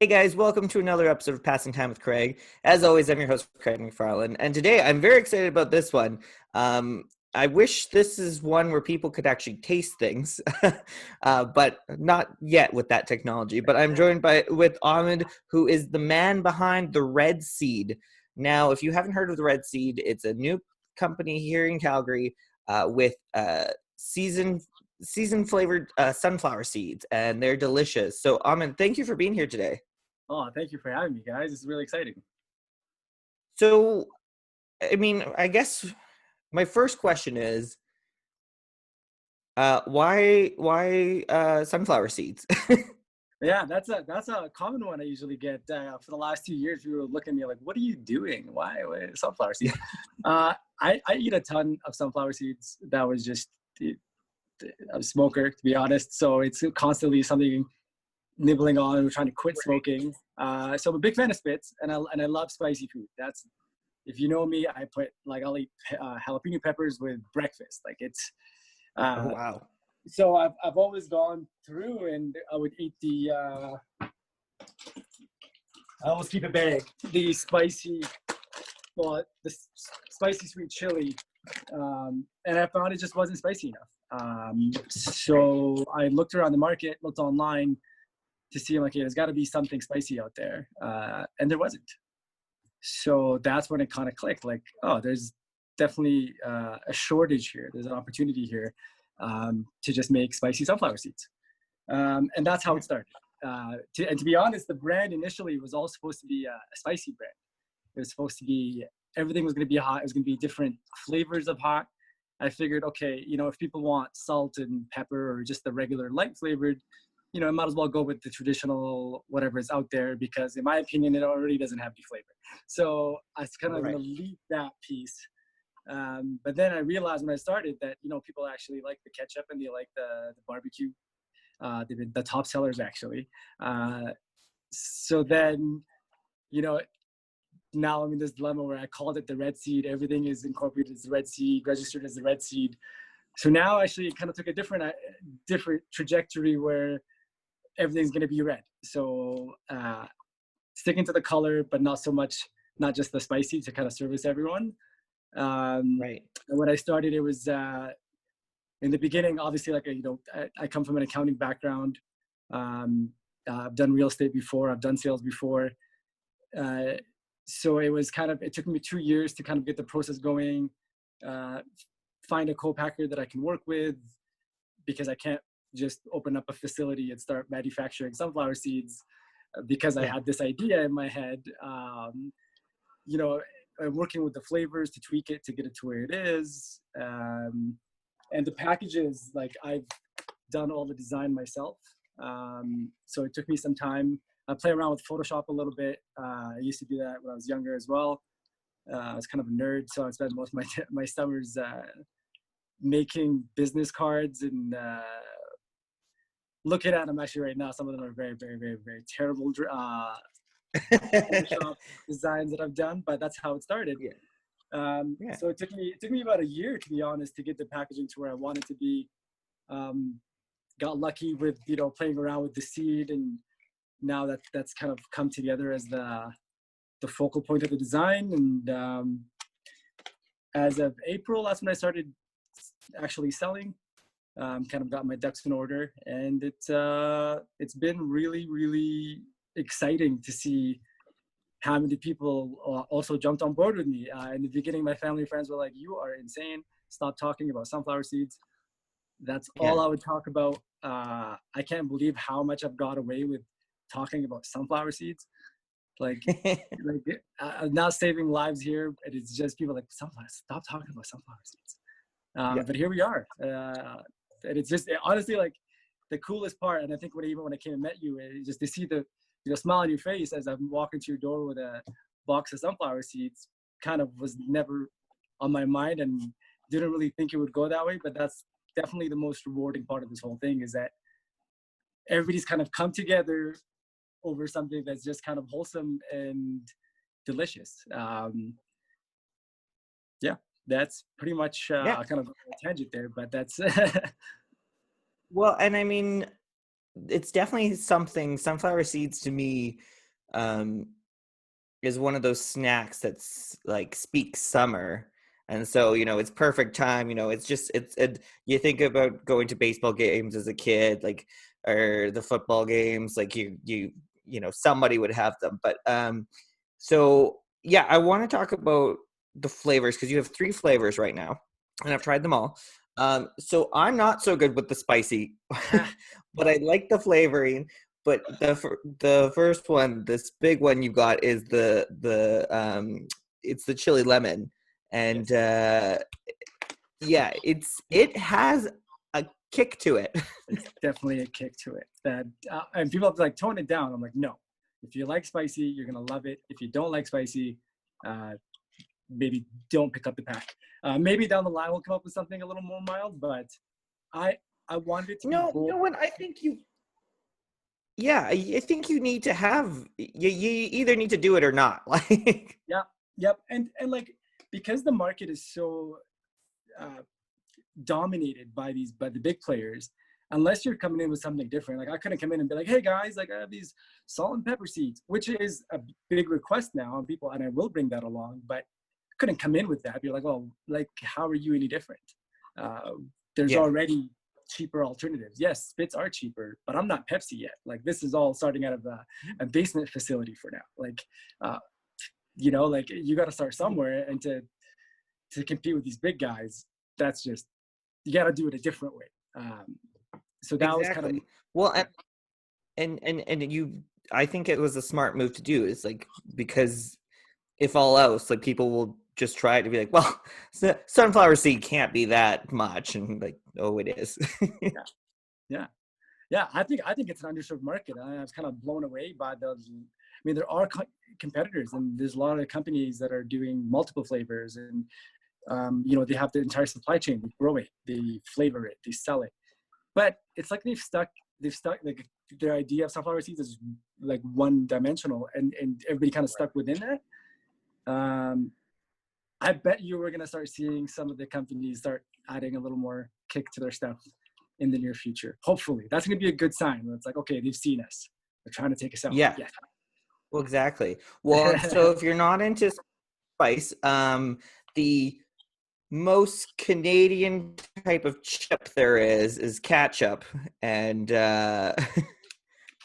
Hey guys, welcome to another episode of Passing Time with Craig. As always, I'm your host, Craig McFarland, and today I'm very excited about this one. I wish this is one where people could actually taste things, but not yet with that technology. But I'm joined with Ahmed, who is the man behind the Red Seed. Now, if you haven't heard of the Red Seed, it's a new company here in Calgary with season flavored sunflower seeds, and they're delicious. So, Ahmed, thank you for being here today. Oh, thank you for having me, guys. It's really exciting. So, I guess my first question is, why sunflower seeds? Yeah, that's a common one I usually get. For the last 2 years, people look at me like, "What are you doing? Why sunflower seeds?" I eat a ton of sunflower seeds. That was just I'm a smoker, to be honest. So it's constantly something nibbling on. We're trying to quit smoking. So I'm a big fan of spits, and I love spicy food. That's if you know me, I'll eat jalapeno peppers with breakfast. Like it's. Oh, Uh, wow. so I've always gone through, and I would eat I always keep a bag, the spicy, spicy sweet chili, and I found it just wasn't spicy enough. So I looked around the market, looked online to see, like, there's got to be something spicy out there, and there wasn't. So that's when it kind of clicked, like, oh, there's definitely a shortage here. There's an opportunity here to just make spicy sunflower seeds. And that's how it started. To be honest, the brand initially was all supposed to be a spicy brand. It was supposed to be, everything was going to be hot. It was going to be different flavors of hot. I figured, okay, if people want salt and pepper or just the regular light flavored, I might as well go with the traditional whatever is out there, because in my opinion, it already doesn't have any flavor. So I was kind of going to leave that piece. But then I realized when I started that, people actually like the ketchup and they like the barbecue. They've been the top sellers, actually. So then, now I'm in this dilemma where I called it the Red Seed. Everything is incorporated as the Red Seed, registered as the Red Seed. So now actually it kind of took a different trajectory where everything's going to be red. So sticking to the color, but not so much, not just the spicy, to kind of service everyone. Right. And when I started, it was in the beginning, obviously, like, I come from an accounting background. I've done real estate before. I've done sales before. So it took me 2 years to kind of get the process going, find a co-packer that I can work with, because I can't just open up a facility and start manufacturing sunflower seeds, because I had this idea in my head. Working with the flavors to tweak it to get it to where it is. And the packages, like, I've done all the design myself. So it took me some time. I play around with Photoshop a little bit. I used to do that when I was younger as well. I was kind of a nerd, so I spent most of my summers making business cards and looking at them actually right now. Some of them are very, very, very, very terrible Photoshop designs that I've done, but that's how it started. So it took me about a year, to be honest, to get the packaging to where I wanted to be. Got lucky with playing around with the seed, and now that's kind of come together as the focal point of the design. And as of April, that's when I started actually selling. Kind of got my ducks in order, and it's been really, really exciting to see how many people also jumped on board with me. In the beginning, my family and friends were like, "You are insane. Stop talking about sunflower seeds." That's all I would talk about. I can't believe how much I've got away with talking about sunflower seeds. Like I'm not saving lives here. And it's just people like, "Sunflower, stop talking about sunflower seeds." But here we are. And it's just honestly, like, the coolest part. And I think even when I came and met you, is just to see the smile on your face as I'm walking to your door with a box of sunflower seeds, kind of was never on my mind, and didn't really think it would go that way. But that's definitely the most rewarding part of this whole thing, is that everybody's kind of come together over something that's just kind of wholesome and delicious. That's pretty much kind of a tangent there, but that's Well, and it's definitely something. Sunflower seeds to me is one of those snacks that's like speaks summer. And so, it's perfect time. It's just you think about going to baseball games as a kid, like, or the football games, like somebody would have them. But so yeah, I want to talk about the flavors because you have 3 flavors right now, and I've tried them all. So I'm not so good with the spicy, but I like the flavoring. But the first one, this big one you got, is it's the chili lemon, and yeah, it has a kick to it. It's definitely a kick to it. That and people have to like tone it down. I'm like, no. If you like spicy, you're gonna love it. If you don't like spicy, maybe don't pick up the pack. Maybe down the line we'll come up with something a little more mild. But I wanted it to be bold. You know what? I think I think you need to have you either need to do it or not. Like yep, and like because the market is so dominated by the big players, unless you're coming in with something different. Like I couldn't come in and be like, hey guys, like I have these salt and pepper seeds, which is a big request now on people, and I will bring that along, but I couldn't come in with that. Be like, oh, like how are you any different? There's already cheaper alternatives. Yes, spits are cheaper, but I'm not Pepsi yet. Like this is all starting out of a basement facility for now. Like, like you got to start somewhere, and to compete with these big guys, that's just, you got to do it a different way. So that was kind of well, and I think it was a smart move to do. Is like, because if all else, like people will just try it to be like, well, sunflower seed can't be that much, and like, oh, it is. Yeah. I think it's an underserved market. I was kind of blown away by those. I mean, there are competitors, and there's a lot of companies that are doing multiple flavors, and they have the entire supply chain. They grow it, they flavor it, they sell it. But it's like they've stuck like their idea of sunflower seeds is like one dimensional, and everybody kind of stuck within that. I bet you we're gonna start seeing some of the companies start adding a little more kick to their stuff in the near future. Hopefully, that's gonna be a good sign. It's like, okay, they've seen us. They're trying to take us out. Yeah. Well, exactly. Well, so if you're not into spice, the most Canadian type of chip there is ketchup, and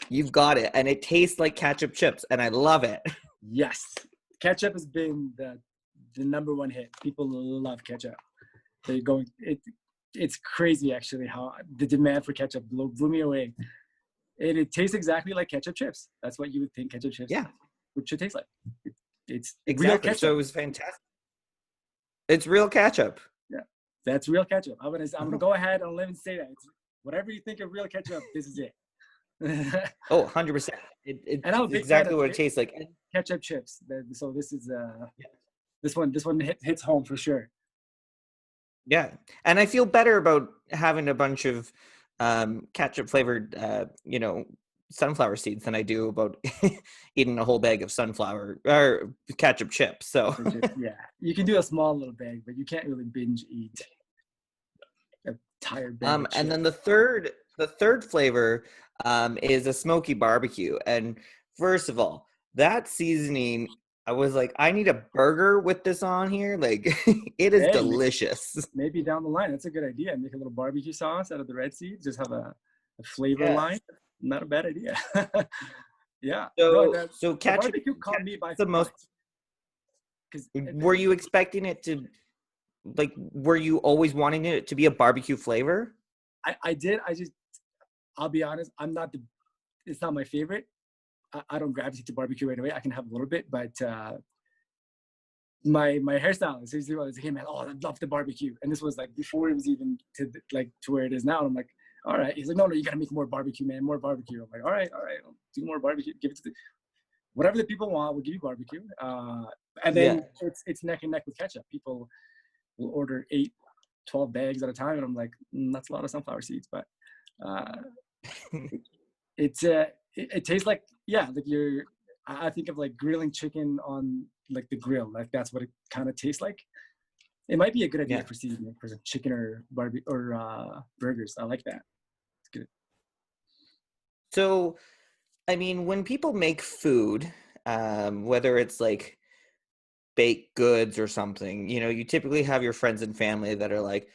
you've got it, and it tastes like ketchup chips, and I love it. Yes, ketchup has been the number one hit. People love ketchup. They're going. It's crazy actually how the demand for ketchup blew me away. And it tastes exactly like ketchup chips. That's what you would think ketchup chips should taste like. It's exactly real ketchup. So it was fantastic. It's real ketchup. Yeah, that's real ketchup. I'm gonna go ahead and let me say that. It's whatever you think of real ketchup, this is it. 100%. It's exactly what it tastes like. Ketchup chips. So this is this one hits home for sure. Yeah, and I feel better about having a bunch of ketchup flavored, sunflower seeds than I do about eating a whole bag of sunflower or ketchup chips. So yeah, you can do a small little bag, but you can't really binge eat a tired bag. And then the third flavor is a smoky barbecue. And first of all, that seasoning, I was like, I need a burger with this on here. Like, it is delicious. Maybe down the line, that's a good idea. Make a little barbecue sauce out of the red seeds. Just have a flavor line. Not a bad idea. Yeah. So ketchup barbecue caught me by the most. Were you expecting it to, like, were you always wanting it to be a barbecue flavor? I did. I'll be honest. It's not my favorite. I don't gravitate to barbecue right away. I can have a little bit, but my hairstylist, he's like, hey man, I love the barbecue. And this was like before it was even to where it is now. And I'm like, all right. He's like, no, you got to make more barbecue, man. More barbecue. I'm like, all right. I'll do more barbecue. Give it to whatever the people want. We'll give you barbecue. And then it's neck and neck with ketchup. People will order 8, 12 bags at a time. And I'm like, that's a lot of sunflower seeds, but it tastes like, like I think of like grilling chicken on like the grill. Like that's what it kind of tastes like. It might be a good idea for seasoning for chicken or barbecue or burgers. I like that. It's good. So, I mean, when people make food, whether it's like baked goods or something, you know, you typically have your friends and family that are like,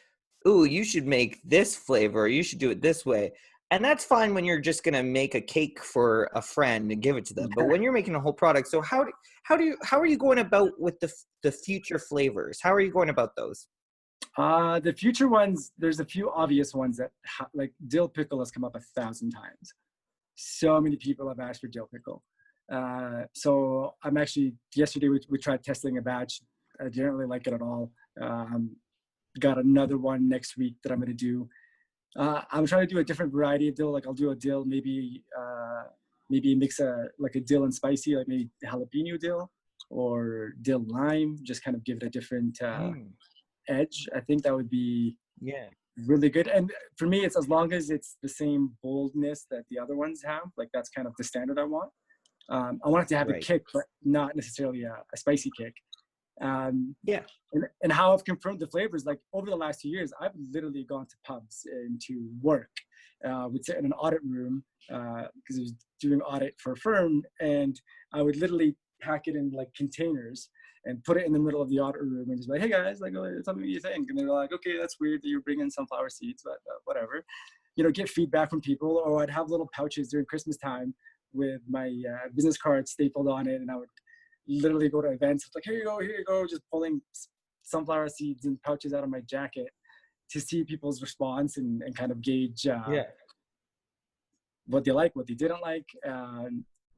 ooh, you should make this flavor, you should do it this way. And that's fine when you're just going to make a cake for a friend and give it to them. But when you're making a whole product, so how are you going about with the future flavors? How are you going about those? The future ones, there's a few obvious ones that like dill pickle has come up 1,000 times. So many people have asked for dill pickle. So I'm actually, yesterday we tried testing a batch. I didn't really like it at all. Got another one next week that I'm going to do. I'm trying to do a different variety of dill. Like I'll do a dill, maybe mix a dill and spicy, like maybe jalapeno dill or dill lime, just kind of give it a different edge. I think that would be really good. And for me, it's as long as it's the same boldness that the other ones have, like that's kind of the standard I want. I want it to have a kick, but not necessarily a spicy kick. And how I've confirmed the flavors, like over the last 2 years, I've literally gone to pubs and to work. Would sit in an audit room because I was doing audit for a firm, and I would literally pack it in like containers and put it in the middle of the audit room and just like, hey guys, like, tell me what you think. And they're like, okay, that's weird that you're bringing sunflower seeds, but whatever. You know, get feedback from people. Or I'd have little pouches during Christmas time with my business card stapled on it, and I would literally go to events. It's like, here you go, just pulling sunflower seeds and pouches out of my jacket to see people's response and kind of gauge what they like, what they didn't like.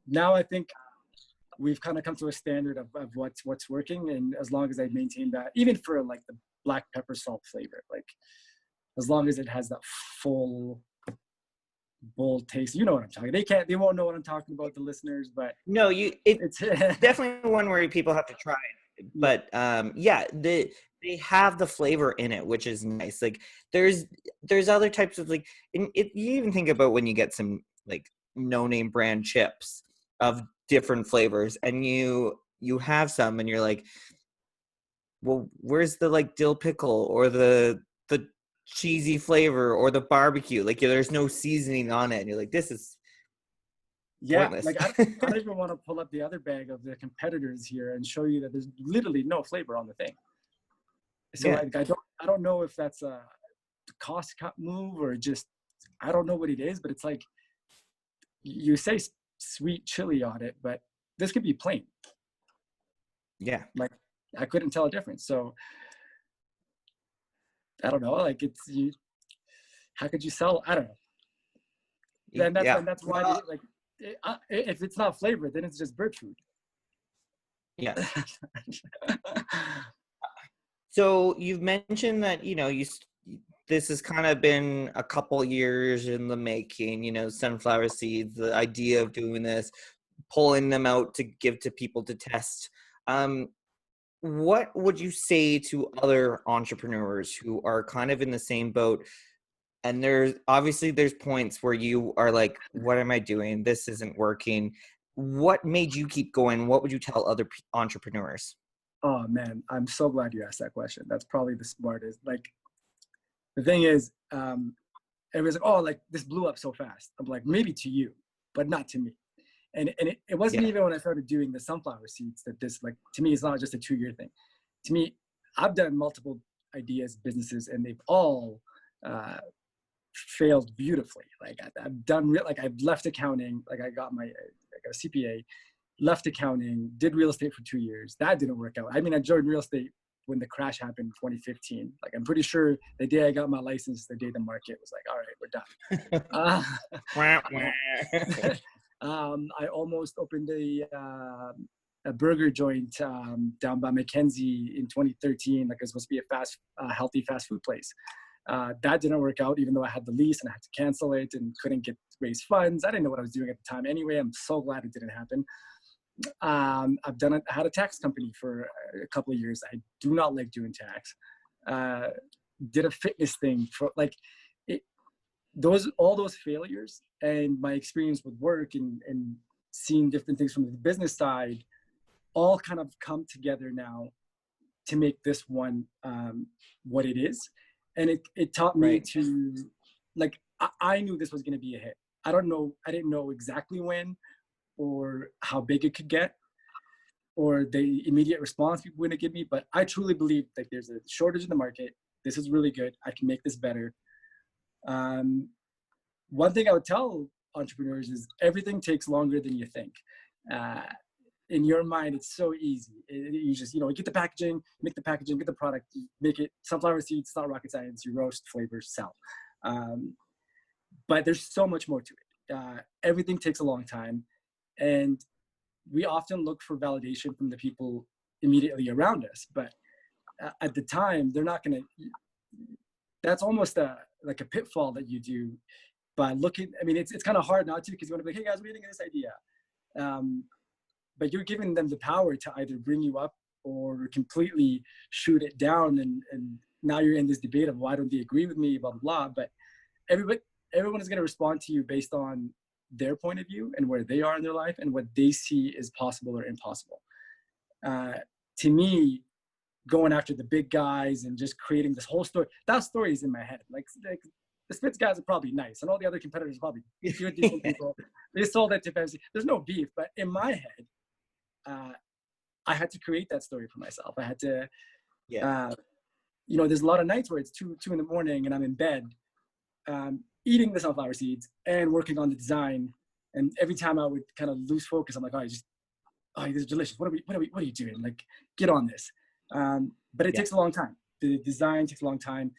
Now I think we've kind of come to a standard of what's working, and as long as I maintain that, even for like the black pepper salt flavor, like as long as it has that full bold taste, you know what I'm talking. They won't know what I'm talking about, the listeners, but no, it's definitely one where people have to try it. But they have the flavor in it, which is nice. Like there's other types of like, you even think about when you get some like no name brand chips of different flavors, and you have some and you're like, well, where's the like dill pickle or the cheesy flavor or the barbecue? Like there's no seasoning on it, and you're like, this is pointless. Like I don't even want to pull up the other bag of the competitors here and show you that there's literally no flavor on the thing. So like, I don't know if that's a cost cut move or just, I don't know what it is, but it's like you say sweet chili on it, but this could be plain. Like I couldn't tell a difference. So I don't know, like how could you sell? I don't know. And that's why if it's not flavored, then it's just bird food. So you've mentioned that, you know, this has kind of been a couple years in the making, you know, sunflower seeds, the idea of doing this, pulling them out to give to people to test. What would you say to other entrepreneurs who are kind of in the same boat? And there's points where you are like, what am I doing? This isn't working. What made you keep going? What would you tell other entrepreneurs? Oh man, I'm so glad you asked that question. That's probably the smartest. Like the thing is, everybody's like, oh, like this blew up so fast. I'm like, maybe to you, but not to me. And it wasn't even when I started doing the sunflower seeds that this, like, to me, it's not just a 2-year thing. To me, I've done multiple ideas, businesses, and they've all failed beautifully. Like I've done I've left accounting. Like I got a CPA, left accounting, did real estate for 2 years. That didn't work out. I mean, I joined real estate when the crash happened in 2015. Like I'm pretty sure the day I got my license, the day the market was like, all right, we're done. I almost opened a burger joint down by Mackenzie in 2013. Like it was supposed to be a healthy fast food place. That didn't work out, even though I had the lease and I had to cancel it and couldn't raise funds. I didn't know what I was doing at the time. Anyway, I'm so glad it didn't happen. I had a tax company for a couple of years. I do not like doing tax. Did a fitness thing for like all those failures and my experience with work and seeing different things from the business side all kind of come together now to make this one what it is. And it taught me to, like, I knew this was going to be a hit. I don't know, I didn't know exactly when or how big it could get or the immediate response people were going to give me, but I truly believe that there's a shortage in the market. This is really good. I can make this better. One thing I would tell entrepreneurs is everything takes longer than you think. In your mind, it's so easy. You just, get the packaging, make the packaging, get the product, make it. Sunflower seeds, it's not rocket science. You roast, flavor, sell. But there's so much more to it. Everything takes a long time. And we often look for validation from the people immediately around us. But at the time, they're not going to, that's almost like a pitfall that you do by looking. I mean, it's kind of hard not to, because you want to be like, hey guys, what do you think of this idea? But you're giving them the power to either bring you up or completely shoot it down. And now you're in this debate of why don't they agree with me, blah, blah, blah. But everyone is going to respond to you based on their point of view and where they are in their life and what they see is possible or impossible. To me, going after the big guys and just creating this whole story, that story is in my head. Like the Spitz guys are probably nice and all the other competitors are probably good, decent people. They sold it to Pepsi. There's no beef, but in my head, I had to create that story for myself. I had to, there's a lot of nights where it's 2 in the morning and I'm in bed, eating the sunflower seeds and working on the design. And every time I would kind of lose focus, I'm like, this is delicious. What are you doing? Like, get on this. But it takes a long time. The design takes a long time.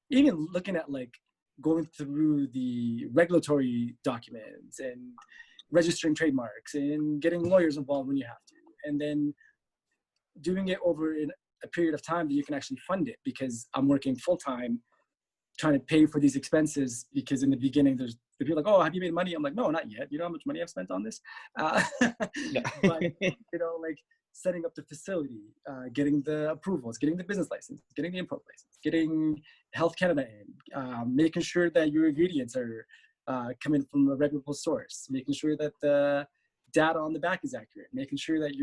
Even looking at like going through the regulatory documents and registering trademarks and getting lawyers involved when you have to. And then doing it over in a period of time that you can actually fund it, because I'm working full time trying to pay for these expenses, because in the beginning there's the people like, oh, have you made money? I'm like, no, not yet. You know how much money I've spent on this? But, like setting up the facility, getting the approvals, getting the business license, getting the import license, getting Health Canada in, making sure that your ingredients are coming from a reputable source, making sure that the data on the back is accurate, making sure that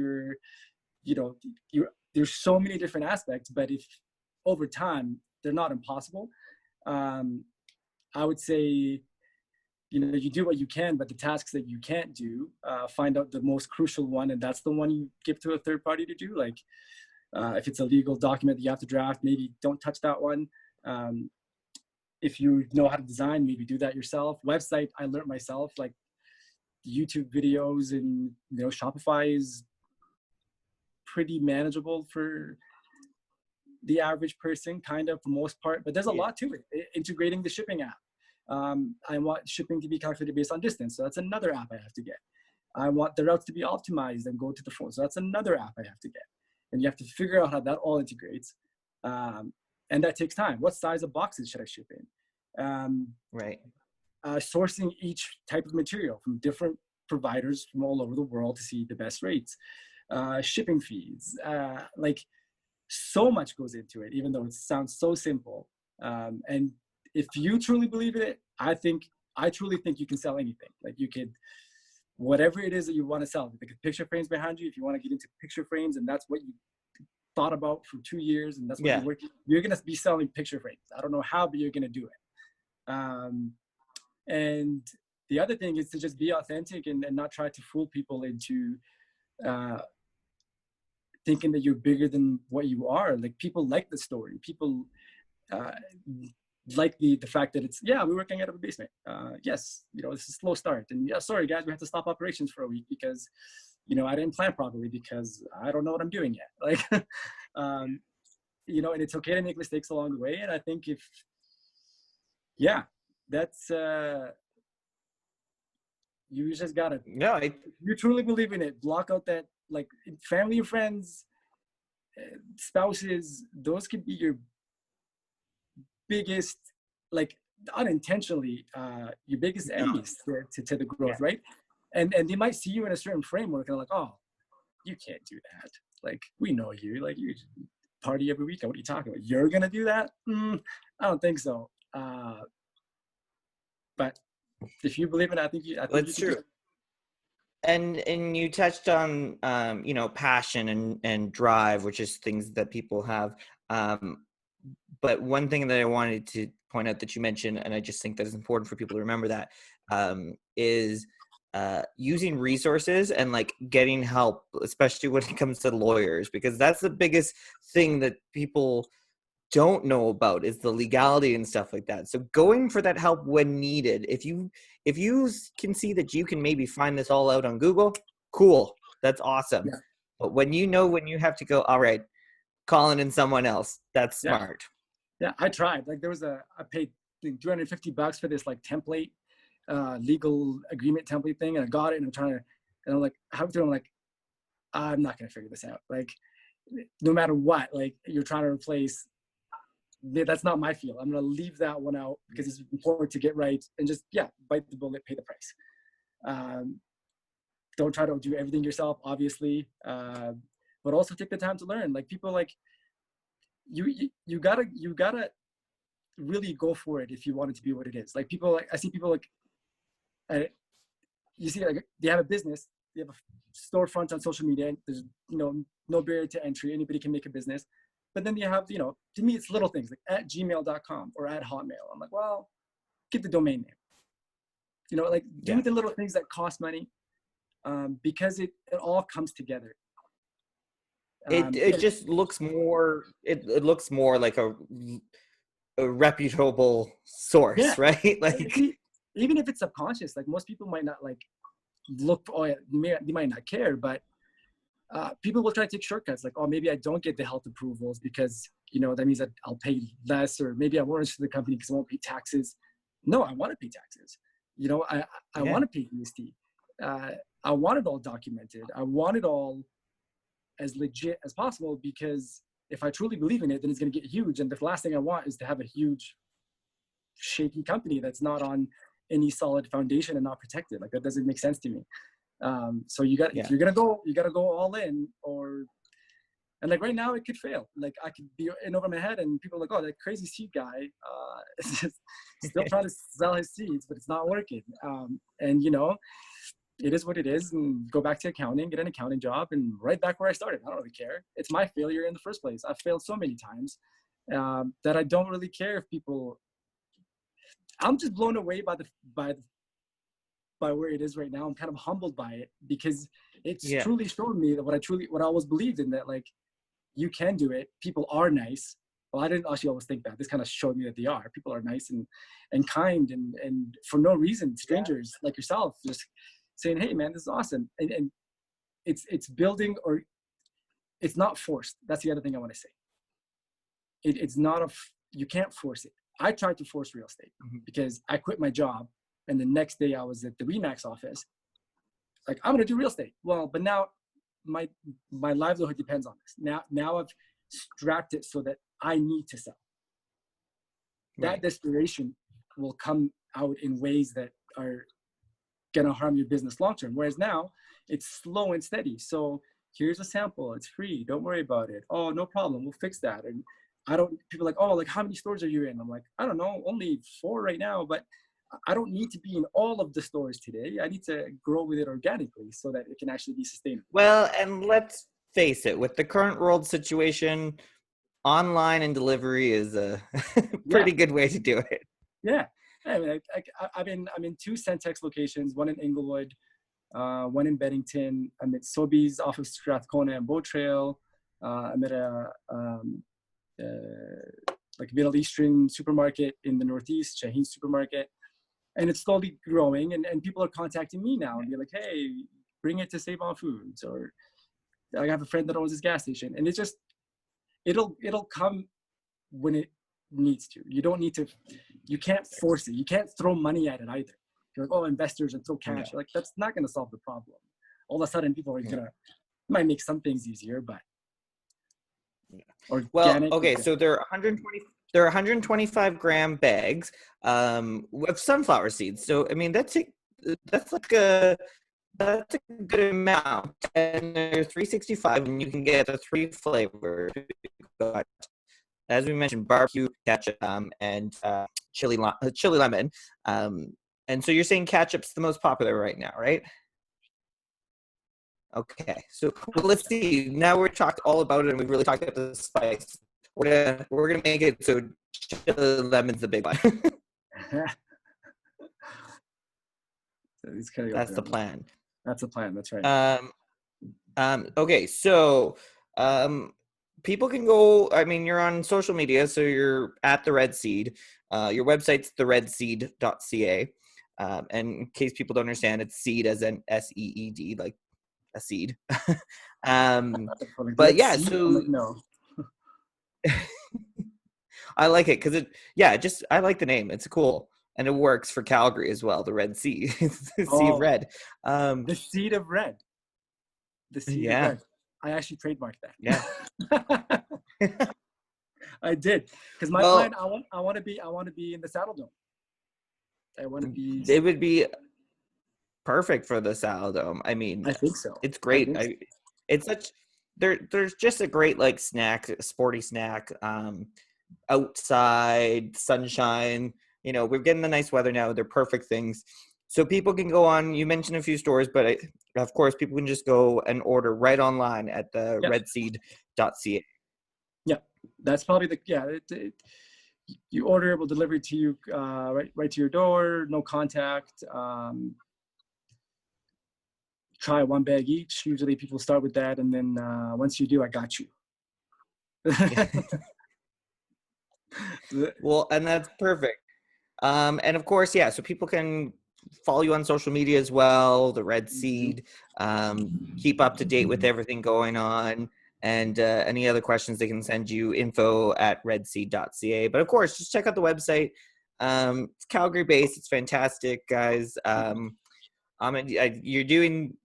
there's so many different aspects, but if over time, they're not impossible. I would say, you do what you can, but the tasks that you can't do, find out the most crucial one, and that's the one you give to a third party to do. Like, if it's a legal document that you have to draft, maybe don't touch that one. If you know how to design, maybe do that yourself. Website, I learned myself, like YouTube videos, and Shopify is pretty manageable for the average person, kind of, for most part, but there's a lot to it. Integrating the shipping app. I want shipping to be calculated based on distance, so that's another app I have to get. I want the routes to be optimized and go to the phone, so that's another app I have to get. And you have to figure out how that all integrates, and that takes time. What size of boxes should I ship in? Sourcing each type of material from different providers from all over the world to see the best rates. Shipping fees, like, so much goes into it, even though it sounds so simple. And if you truly believe in it, I truly think you can sell anything. Like, you could, whatever it is that you want to sell, like picture frames behind you, if you want to get into picture frames and that's what you thought about for 2 years and that's what you're working, you're going to be selling picture frames. I don't know how, but you're going to do it. And the other thing is to just be authentic and not try to fool people into thinking that you're bigger than what you are. Like, people like the story. People like the fact that it's, we're working out of a basement. Yes, it's a slow start. And sorry guys, we have to stop operations for a week because, I didn't plan properly because I don't know what I'm doing yet. Like, and it's okay to make mistakes along the way. And I think that's, you just gotta, you truly believe in it, block out that, like, family and friends, spouses, those could be your biggest, like, unintentionally, your biggest enemies to the growth, right? And they might see you in a certain framework and they're like, oh, you can't do that. Like, we know you, like, you party every weekend. What are you talking about? You're gonna do that? I don't think so. But if you believe in it, I think that's true. And you touched on passion and drive, which is things that people have. but one thing that I wanted to point out that you mentioned, and I just think that it's important for people to remember that, is using resources and like getting help, especially when it comes to lawyers, because that's the biggest thing that people don't know about is the legality and stuff like that. So going for that help when needed. If you can see that you can maybe find this all out on Google, cool. That's awesome. Yeah. But when you have to go, all right, calling in someone else, that's smart. Yeah, I tried. Like there was I paid $250 for this like template, legal agreement template thing, and I got it, and I'm like, I'm not gonna figure this out. Like, no matter what, like you're trying to replace, that's not my field. I'm gonna leave that one out because it's important to get right and just bite the bullet, pay the price. Don't try to do everything yourself, obviously, but also take the time to learn. Like people like you gotta really go for it if you want it to be what it is. Like people, like I see people like, you see like they have a business, they have a storefront on social media, and there's no barrier to entry, anybody can make a business. But then you have, to me it's little things like at gmail.com or at Hotmail. I'm like, well, get the domain name. Like do the little things that cost money, because it all comes together. It just looks more, it looks more like a reputable source, right? Like even if it's subconscious, like most people might not like look, they might not care, but people will try to take shortcuts. Like, maybe I don't get the health approvals because that means that I'll pay less, or maybe I won't register the company because I won't pay taxes. No, I want to pay taxes. I want to pay GST. I want it all documented. I want it all as legit as possible, because if I truly believe in it, then it's going to get huge. And the last thing I want is to have a huge, shaky company that's not on any solid foundation and not protected. Like that doesn't make sense to me. So if you're gonna go, you gotta go all in, and like right now it could fail. Like I could be in over my head, and people are like, oh, that crazy seed guy is just still trying to sell his seeds, but it's not working. And it is what it is, and go back to accounting, get an accounting job, and right back where I started. I don't really care. It's my failure in the first place. I've failed so many times that I don't really care if people. I'm just blown away by where it is right now. I'm kind of humbled by it, because it's truly shown me that what I always believed in, that like you can do it. People are nice. Well, I didn't actually always think that. This kind of showed me that they are. People are nice and kind, and for no reason, strangers like yourself, just saying, hey man, this is awesome. And it's building, or it's not forced. That's the other thing I want to say. It's not you can't force it. I tried to force real estate because I quit my job, and the next day I was at the RE/MAX office. Like, I'm gonna do real estate. Well, but now my livelihood depends on this. Now I've strapped it so that I need to sell. Right. That desperation will come out in ways that are gonna harm your business long term. Whereas now it's slow and steady. So here's a sample. It's free. Don't worry about it. Oh, no problem. We'll fix that. And people are like, oh, like how many stores are you in? I'm like, I don't know, only 4 right now, but I don't need to be in all of the stores today. I need to grow with it organically so that it can actually be sustainable. Well, and let's face it, with the current world situation, online and delivery is a pretty good way to do it. Yeah. I mean, I'm in 2 Centex locations, one in Inglewood, one in Bennington. I'm at Sobeys off of Strathcona and Bow Trail. I'm at a like Middle Eastern supermarket in the Northeast, Shaheen Supermarket. And it's slowly growing, and people are contacting me now and be like, hey, bring it to Save On Foods, or I have a friend that owns this gas station. And it's just, it'll come when it needs to. You can't force it. You can't throw money at it either. You're like, oh, investors, and throw cash. Like, that's not going to solve the problem. All of a sudden people are might make some things easier, but. Well, okay, so they're 125 gram bags with sunflower seeds. So I mean that's like a good amount, and they're $3.65, and you can get the 3 flavors. Got, as we mentioned, barbecue, ketchup, and chili lemon. And so you're saying ketchup's the most popular right now, right? Okay, so let's see. Now we're talked all about it, and we've really talked about the spice. we're gonna make it so chili lemon's the big one. That's the plan. That's the plan. That's right. Okay, so people can go. I mean, you're on social media, so you're at the Red Seed. Your website's theredseed.ca. And in case people don't understand, it's seed as in SEED, like a seed. But yeah, so no. I like it because I like the name. It's cool. And it works for Calgary as well, the Red Sea. The Sea of Red. The Seed of Red. The Seed of Red. I actually trademarked that. Yeah. I did. Because my plan, I want to be in the Saddle Dome. I want to be. It would be perfect for the Saddle Dome. I mean, I think so. It's great. It's such there's just a great like snack, sporty snack, outside, sunshine. You know, we're getting the nice weather now. They're perfect things. So people can go on, you mentioned a few stores, but of course people can just go and order right online at the redseed.ca. Yeah, that's probably you order, it will deliver to you right to your door, no contact. Try one bag each. Usually people start with that, and then once you do, I got you. Well, and that's perfect. And of course, so people can follow you on social media as well, the Red Seed, keep up to date with everything going on, and any other questions, they can send you info@redseed.ca. But of course, just check out the website. It's Calgary based. It's fantastic, guys. Ahmed, you're doing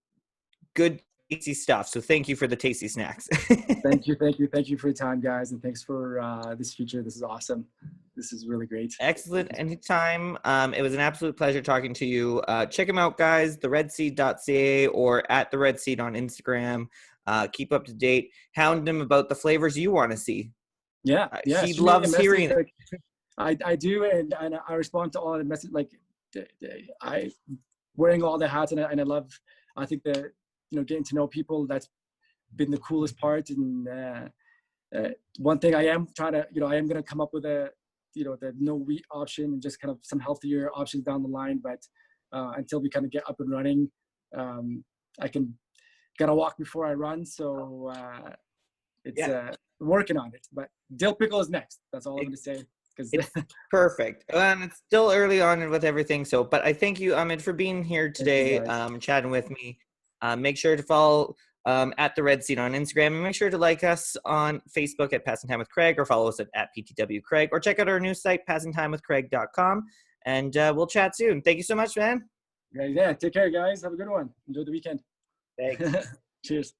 good, tasty stuff. So thank you for the tasty snacks. Thank you for your time, guys, and thanks for this feature. This is awesome. This is really great. Excellent. Anytime. It was an absolute pleasure talking to you. Check them out, guys. theredseed.ca or at the Red Seed on Instagram. Keep up to date. Hound him about the flavors you want to see. Yeah. He loves hearing it. I do, and I respond to all the messages. Like I wearing all the hats, and I love. I think that getting to know people, that's been the coolest part. And one thing I am trying to, I am going to come up with the no wheat option and just kind of some healthier options down the line. But until we kind of get up and running, I gotta walk before I run. So it's working on it. But dill pickle is next. That's all I'm going to say. It's perfect. It's still early on with everything. So, but I thank you, Ahmed, for being here today, chatting with me. Make sure to follow at the Red Seed on Instagram, and make sure to like us on Facebook at Passing Time with Craig, or follow us at PTW Craig, or check out our new site, passingtimewithcraig.com, and we'll chat soon. Thank you so much, man. Yeah. Take care, guys. Have a good one. Enjoy the weekend. Thanks. Cheers.